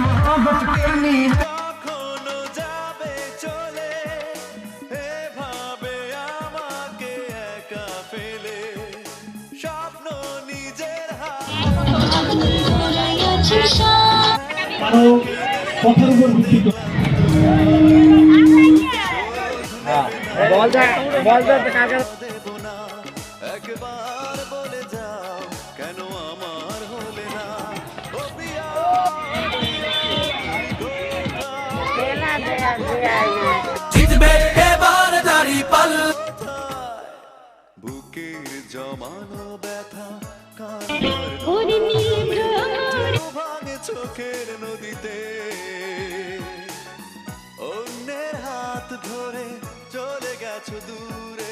मोहब्बत करनी है। কখনো যাবে চলে এভাবে আমাকে একা ফেলে স্বপ্ন নিজের কারো কথার উপর ভিত্তি করে দেব না একবার বলে যাও কেন আমার হলে না ও প্রিয়া জিতবে এবার দাড়ি পাল বুকের জমানো ব্যথা ভাঙে চোখের নদীতে অন্যের হাত ধরে চলে গেছো দূরে